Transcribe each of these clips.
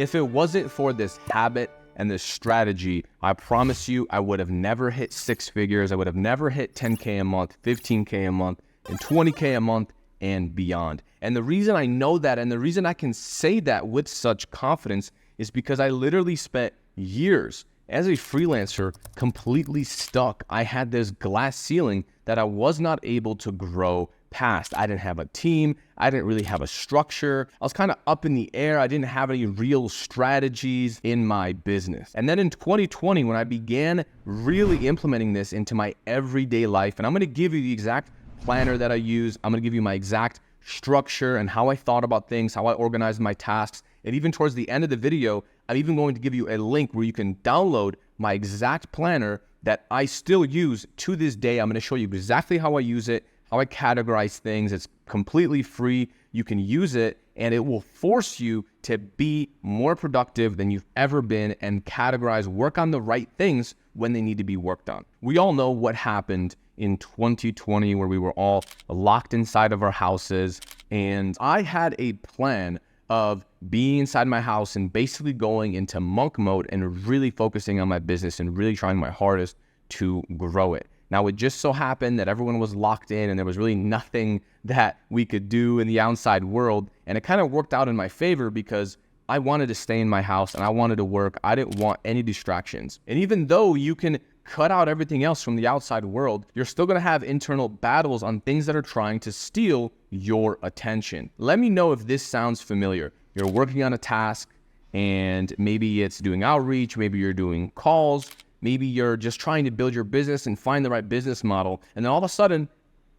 If it wasn't for this habit and this strategy, I promise you, I would have never hit 6 figures. I would have never hit 10K a month, 15K a month, and 20K a month and beyond. And the reason I know that and the reason I can say that with such confidence is because I literally spent years as a freelancer completely stuck. I had this glass ceiling that I was not able to grow past. I didn't have a team. I didn't really have a structure. I was kind of up in the air. I didn't have any real strategies in my business. And then in 2020, when I began really implementing this into my everyday life, and I'm going to give you the exact planner that I use. I'm going to give you my exact structure and how I thought about things, how I organized my tasks. And even towards the end of the video, I'm even going to give you a link where you can download my exact planner that I still use to this day. I'm going to show you exactly how I use it, how I categorize things. It's completely free. You can use it and it will force you to be more productive than you've ever been and categorize, work on the right things when they need to be worked on. We all know what happened in 2020 where we were all locked inside of our houses, and I had a plan of being inside my house and basically going into monk mode and really focusing on my business and really trying my hardest to grow it. Now, it just so happened that everyone was locked in and there was really nothing that we could do in the outside world. And it kind of worked out in my favor because I wanted to stay in my house and I wanted to work. I didn't want any distractions. And even though you can cut out everything else from the outside world, you're still going to have internal battles on things that are trying to steal your attention. Let me know if this sounds familiar. You're working on a task and maybe it's doing outreach, maybe you're doing calls, maybe you're just trying to build your business and find the right business model. And then all of a sudden,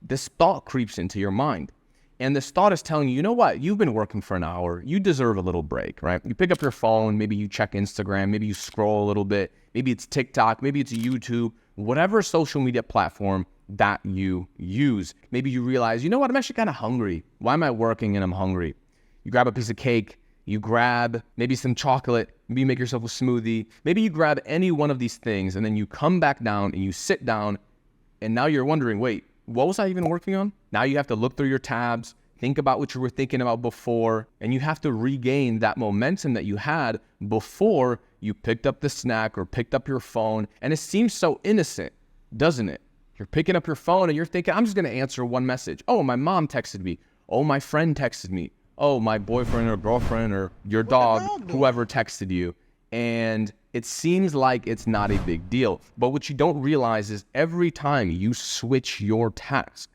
this thought creeps into your mind. And this thought is telling you, you know what? You've been working for an hour. You deserve a little break, right? You pick up your phone, maybe you check Instagram, maybe you scroll a little bit, maybe it's TikTok, maybe it's YouTube, whatever social media platform that you use. Maybe you realize, you know what? I'm actually kind of hungry. Why am I working and I'm hungry? You grab a piece of cake, you grab maybe some chocolate, maybe you make yourself a smoothie. Maybe you grab any one of these things and then you come back down and you sit down and now you're wondering, wait, what was I even working on? Now you have to look through your tabs, think about what you were thinking about before, and you have to regain that momentum that you had before you picked up the snack or picked up your phone. And it seems so innocent, doesn't it? You're picking up your phone and you're thinking, I'm just going to answer one message. Oh, my mom texted me. Oh, my friend texted me. Oh, my boyfriend or girlfriend or your dog, whoever texted you. And it seems like it's not a big deal. But what you don't realize is every time you switch your task,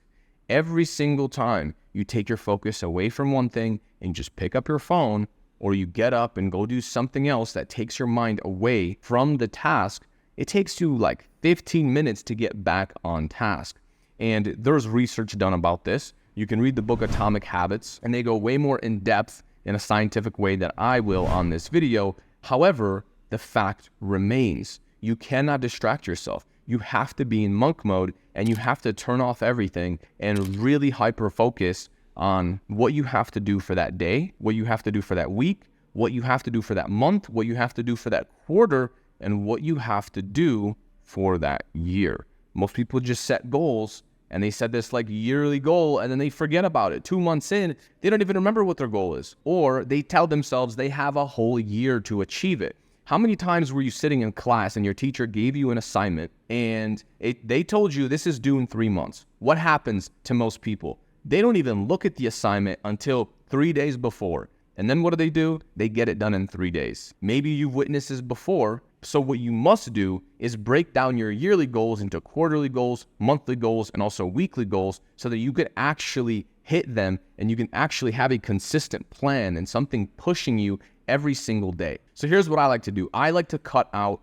every single time you take your focus away from one thing and just pick up your phone, or you get up and go do something else that takes your mind away from the task, it takes you like 15 minutes to get back on task. And there's research done about this. You can read the book Atomic Habits, and they go way more in depth in a scientific way than I will on this video. However, the fact remains, you cannot distract yourself. You have to be in monk mode and you have to turn off everything and really hyper focus on what you have to do for that day, what you have to do for that week, what you have to do for that month, what you have to do for that quarter, and what you have to do for that year. Most people just set goals and they set this like yearly goal and then they forget about it. 2 months in, they don't even remember what their goal is. Or they tell themselves they have a whole year to achieve it. How many times were you sitting in class and your teacher gave you an assignment and they told you this is due in 3 months? What happens to most people? They don't even look at the assignment until 3 days before. And then what do? They get it done in 3 days. Maybe you've witnessed this before. So what you must do is break down your yearly goals into quarterly goals, monthly goals, and also weekly goals so that you can actually hit them and you can actually have a consistent plan and something pushing you every single day. So here's what I like to do. I like to cut out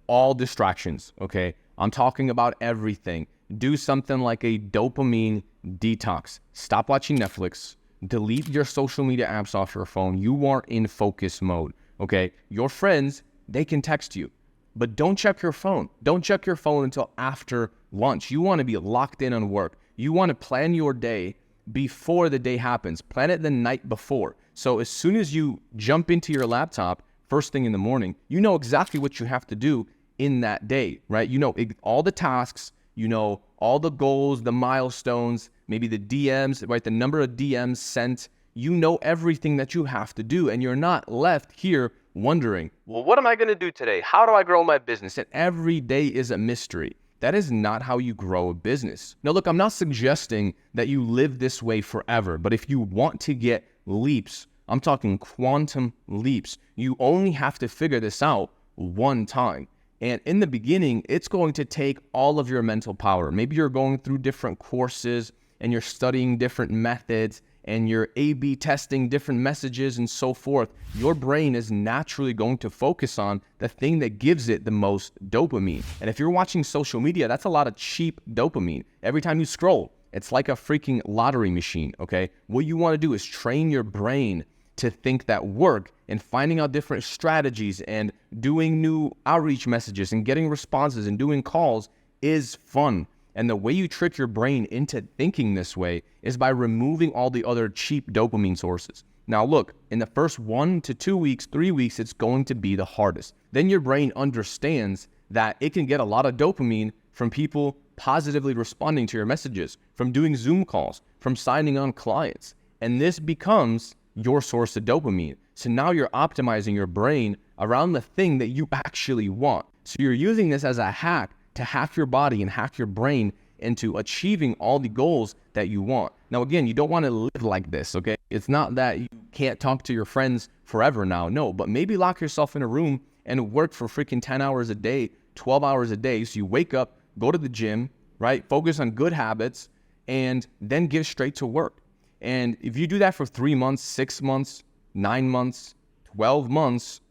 all distractions, okay? I'm talking about everything. Do something like a dopamine detox. Stop watching Netflix. Delete your social media apps off your phone. You are in focus mode, okay? Your friends, they can text you, but don't check your phone. Don't check your phone until after lunch. You want to be locked in on work. You want to plan your day before the day happens. Plan it the night before. So as soon as you jump into your laptop, first thing in the morning, you know exactly what you have to do in that day, right? You know all the tasks, you know all the goals, the milestones, maybe the DMs, right? The number of DMs sent. You know everything that you have to do, and you're not left here wondering, well, what am I going to do today? How do I grow my business? And every day is a mystery. That is not how you grow a business. Now, look, I'm not suggesting that you live this way forever, but if you want to get leaps, I'm talking quantum leaps, you only have to figure this out one time. And in the beginning, it's going to take all of your mental power. Maybe you're going through different courses and you're studying different methods and you're A/B testing different messages and so forth. Your brain is naturally going to focus on the thing that gives it the most dopamine. And if you're watching social media, that's a lot of cheap dopamine. Every time you scroll, it's like a freaking lottery machine, okay? What you want to do is train your brain to think that work and finding out different strategies and doing new outreach messages and getting responses and doing calls is fun. And the way you trick your brain into thinking this way is by removing all the other cheap dopamine sources. Now look, in the first 1 to 2 weeks, 3 weeks, it's going to be the hardest. Then your brain understands that it can get a lot of dopamine from people positively responding to your messages, from doing Zoom calls, from signing on clients. And this becomes your source of dopamine. So now you're optimizing your brain around the thing that you actually want. So you're using this as a hack to hack your body and hack your brain into achieving all the goals that you want. Now, again, you don't want to live like this, okay? It's not that you can't talk to your friends forever now, no, but maybe lock yourself in a room and work for freaking 10 hours a day, 12 hours a day. So you wake up, go to the gym, right? Focus on good habits and then get straight to work. And if you do that for 3 months, 6 months, 9 months, 12 months,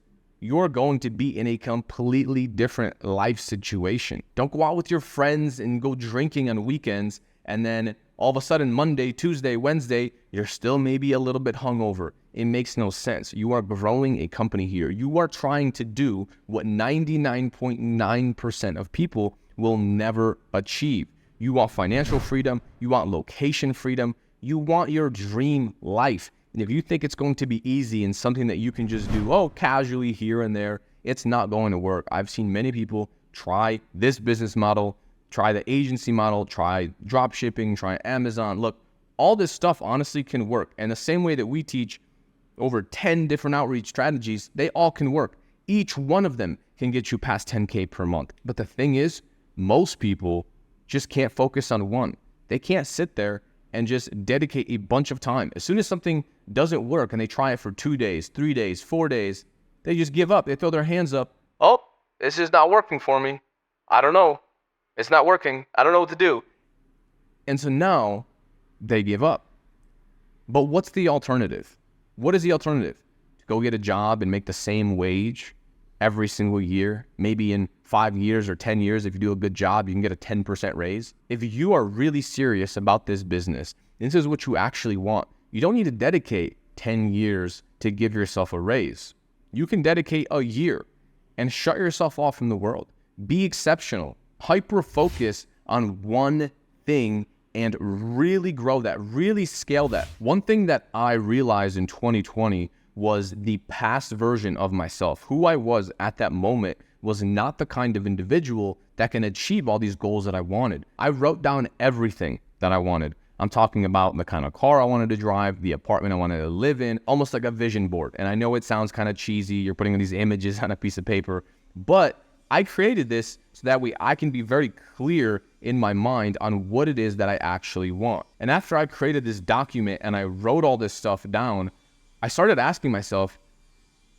you're going to be in a completely different life situation. Don't go out with your friends and go drinking on weekends, and then all of a sudden Monday, Tuesday, Wednesday, you're still maybe a little bit hungover. It makes no sense. You are growing a company here. You are trying to do what 99.9% of people will never achieve. You want financial freedom. You want location freedom. You want your dream life. And if you think it's going to be easy and something that you can just do, casually here and there, it's not going to work. I've seen many people try this business model, try the agency model, try drop shipping, try Amazon. Look, all this stuff honestly can work. And the same way that we teach over 10 different outreach strategies, they all can work. Each one of them can get you past 10K per month. But the thing is, most people just can't focus on one. They can't sit there and just dedicate a bunch of time. As soon as something doesn't work and they try it for 2 days, 3 days, 4 days, they just give up. They throw their hands up. Oh, this is not working for me. I don't know. It's not working. I don't know what to do. And so now they give up. But what's the alternative? What is the alternative? To go get a job and make the same wage every single year? Maybe in 5 years or 10 years, if you do a good job, you can get a 10% raise. If you are really serious about this business, this is what you actually want. You don't need to dedicate 10 years to give yourself a raise. You can dedicate a year and shut yourself off from the world. Be exceptional. Hyper-focus on one thing and really grow that, really scale that. One thing that I realized in 2020 was the past version of myself. Who I was at that moment was not the kind of individual that can achieve all these goals that I wanted. I wrote down everything that I wanted. I'm talking about the kind of car I wanted to drive, the apartment I wanted to live in, almost like a vision board. And I know it sounds kind of cheesy. You're putting these images on a piece of paper, but I created this so that way I can be very clear in my mind on what it is that I actually want. And after I created this document and I wrote all this stuff down, I started asking myself,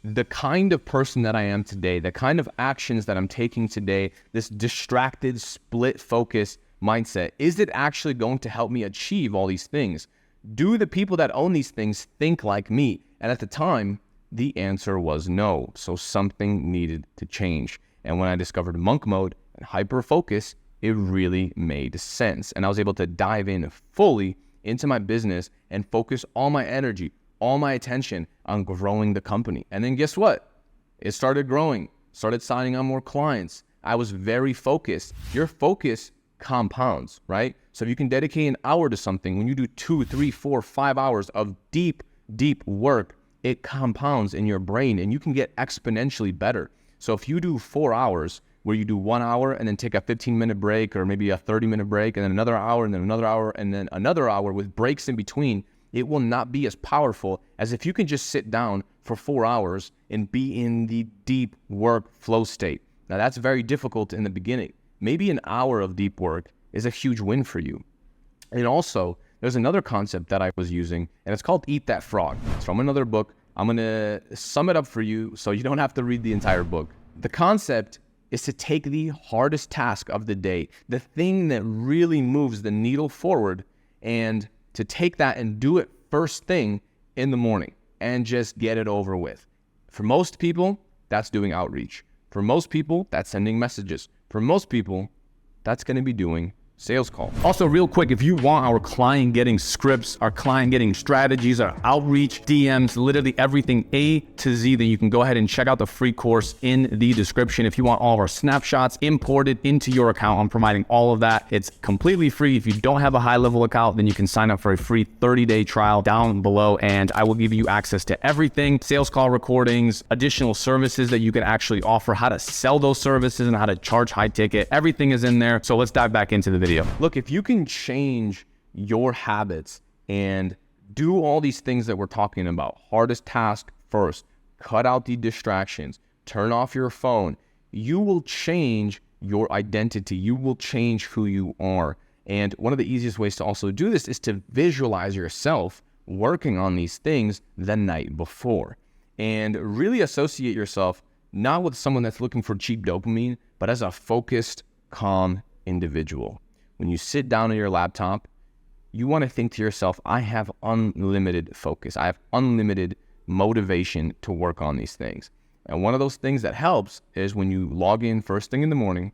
the kind of person that I am today, the kind of actions that I'm taking today, this distracted, split focus mindset, is it actually going to help me achieve all these things? Do the people that own these things think like me? And at the time, the answer was no. So something needed to change. And when I discovered monk mode and hyper focus, it really made sense. And I was able to dive in fully into my business and focus all my energy, all my attention on growing the company. And then guess what? It started growing, started signing on more clients. I was very focused. Your focus compounds, right? So if you can dedicate an hour to something, when you do 2, 3, 4, 5 hours of deep work, it compounds in your brain and you can get exponentially better. So if you do 4 hours where you do 1 hour and then take a 15-minute break or maybe a 30-minute break and then another hour and then another hour and then another hour with breaks in between, it will not be as powerful as if you can just sit down for 4 hours and be in the deep work flow state. Now that's very difficult in the beginning. Maybe an hour of deep work is a huge win for you. And also, there's another concept that I was using, and it's called Eat That Frog. It's from another book. I'm going to sum it up for you so you don't have to read the entire book. The concept is to take the hardest task of the day, the thing that really moves the needle forward, and to take that and do it first thing in the morning and just get it over with. For most people, that's doing outreach. For most people, that's sending messages. For most people, that's going to be doing sales call. Also, real quick, if you want our client getting scripts, our client getting strategies, our outreach, DMs, literally everything A to Z, then you can go ahead and check out the free course in the description. If you want all of our snapshots imported into your account, I'm providing all of that. It's completely free. If you don't have a HighLevel account, then you can sign up for a free 30-day trial down below, and I will give you access to everything, sales call recordings, additional services that you can actually offer, how to sell those services and how to charge high ticket. Everything is in there. So let's dive back into the video. Look, if you can change your habits and do all these things that we're talking about, hardest task first, cut out the distractions, turn off your phone, you will change your identity. You will change who you are. And one of the easiest ways to also do this is to visualize yourself working on these things the night before and really associate yourself not with someone that's looking for cheap dopamine, but as a focused, calm individual. When you sit down on your laptop, you want to think to yourself, I have unlimited focus. I have unlimited motivation to work on these things. And one of those things that helps is when you log in first thing in the morning,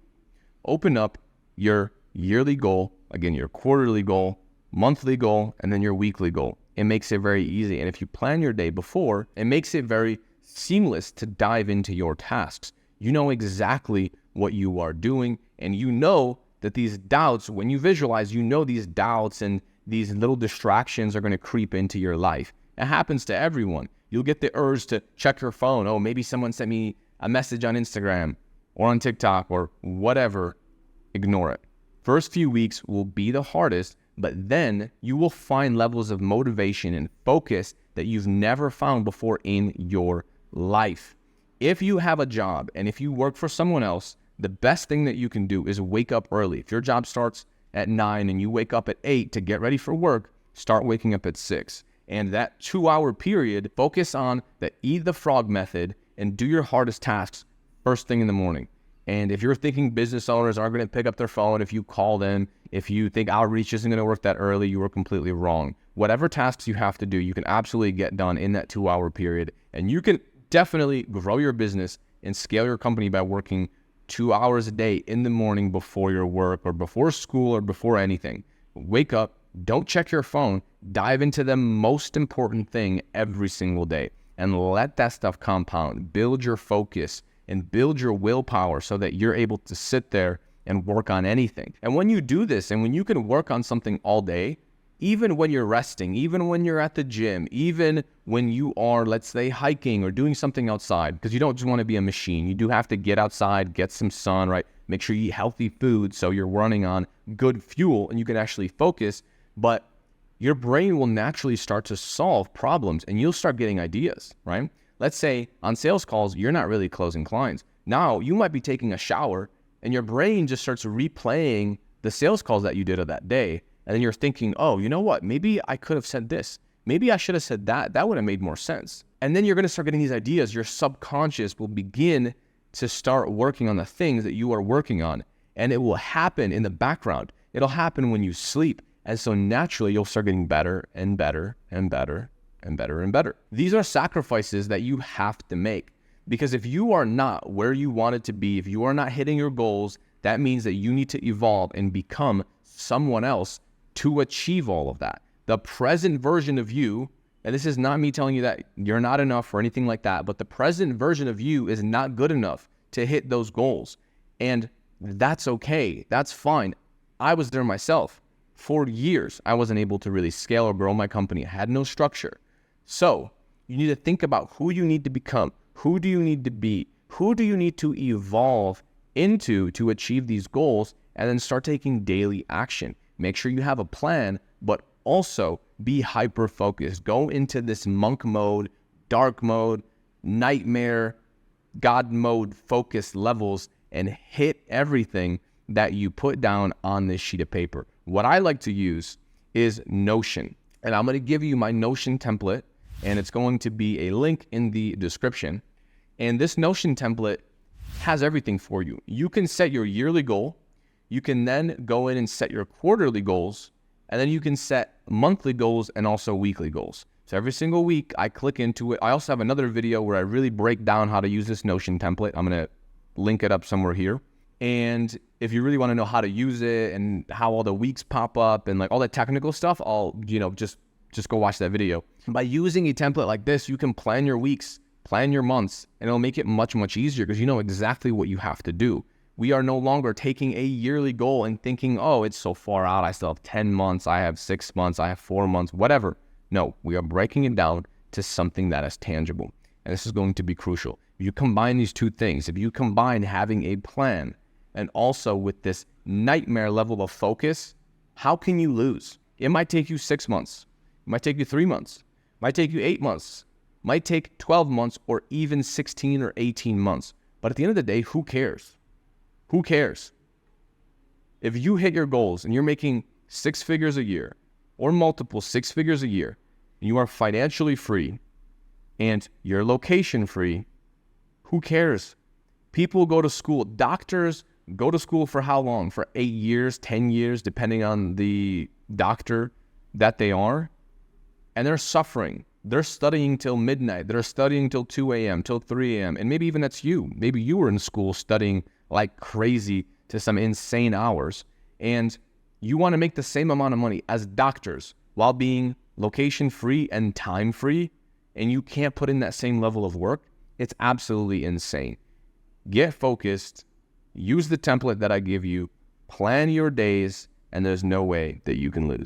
open up your yearly goal, again, your quarterly goal, monthly goal, and then your weekly goal. It makes it very easy. And if you plan your day before, it makes it very seamless to dive into your tasks. You know exactly what you are doing, and you know that these doubts, when you visualize, you know these doubts and these little distractions are going to creep into your life. It happens to everyone. You'll get the urge to check your phone. Oh, maybe someone sent me a message on Instagram or on TikTok or whatever. Ignore it. First few weeks will be the hardest, but then you will find levels of motivation and focus that you've never found before in your life. If you have a job and if you work for someone else, the best thing that you can do is wake up early. If your job starts at 9 and you wake up at 8 to get ready for work, start waking up at 6. And that 2-hour period, focus on the eat the frog method and do your hardest tasks first thing in the morning. And if you're thinking business owners aren't going to pick up their phone if you call them, if you think outreach isn't going to work that early, you are completely wrong. Whatever tasks you have to do, you can absolutely get done in that 2-hour period. And you can definitely grow your business and scale your company by working 2 hours a day in the morning before your work or before school or before anything. Wake up, don't check your phone, dive into the most important thing every single day and let that stuff compound. Build your focus and build your willpower so that you're able to sit there and work on anything. And when you do this and when you can work on something all day, even when you're resting, even when you're at the gym, even when you are, let's say, hiking or doing something outside, because you don't just want to be a machine. You do have to get outside, get some sun, right? Make sure you eat healthy food so you're running on good fuel and you can actually focus. But your brain will naturally start to solve problems and you'll start getting ideas, right? Let's say on sales calls, you're not really closing clients. Now you might be taking a shower and your brain just starts replaying the sales calls that you did of that day. And then you're thinking, oh, you know what? Maybe I could have said this. Maybe I should have said that. That would have made more sense. And then you're going to start getting these ideas. Your subconscious will begin to start working on the things that you are working on. And it will happen in the background. It'll happen when you sleep. And so naturally, you'll start getting better and better and better and better and better. These are sacrifices that you have to make. Because if you are not where you wanted to be, if you are not hitting your goals, that means that you need to evolve and become someone else to achieve all of that. The present version of you, and this is not me telling you that you're not enough or anything like that, but the present version of you is not good enough to hit those goals. And that's okay. That's fine. I was there myself. For years, I wasn't able to really scale or grow my company. I had no structure. So you need to think about who you need to become. Who do you need to be? Who do you need to evolve into to achieve these goals? And then start taking daily action. Make sure you have a plan, but also be hyper focused. Go into this monk mode, dark mode, nightmare, God mode focus levels and hit everything that you put down on this sheet of paper. What I like to use is Notion. And I'm going to give you my Notion template, and it's going to be a link in the description. And this Notion template has everything for you. You can set your yearly goal. You can then go in and set your quarterly goals, and then you can set monthly goals and also weekly goals. So every single week I click into it. I also have another video where I really break down how to use this Notion template. I'm going to link it up somewhere here. And if you really want to know how to use it and how all the weeks pop up and like all that technical stuff, I'll, just go watch that video. By using a template like this, you can plan your weeks, plan your months, and it'll make it much, much easier because you know exactly what you have to do. We are no longer taking a yearly goal and thinking, oh, it's so far out. I still have 10 months. I have 6 months. I have 4 months, whatever. No, we are breaking it down to something that is tangible. And this is going to be crucial. If you combine these two things, if you combine having a plan and also with this nightmare level of focus, how can you lose? It might take you 6 months. It might take you 3 months. It might take you 8 months. It might take 12 months or even 16 or 18 months. But at the end of the day, who cares? Who cares? If you hit your goals and you're making 6 figures a year or multiple 6 figures a year, and you are financially free and you're location free, who cares? People go to school. Doctors go to school for how long? For 8 years, 10 years, depending on the doctor that they are. And they're suffering. They're studying till midnight. They're studying till 2 a.m., till 3 a.m. And maybe even that's you. Maybe you were in school studying like crazy to some insane hours. And you want to make the same amount of money as doctors while being location free and time free. And you can't put in that same level of work. It's absolutely insane. Get focused. Use the template that I give you. Plan your days. And there's no way that you can lose.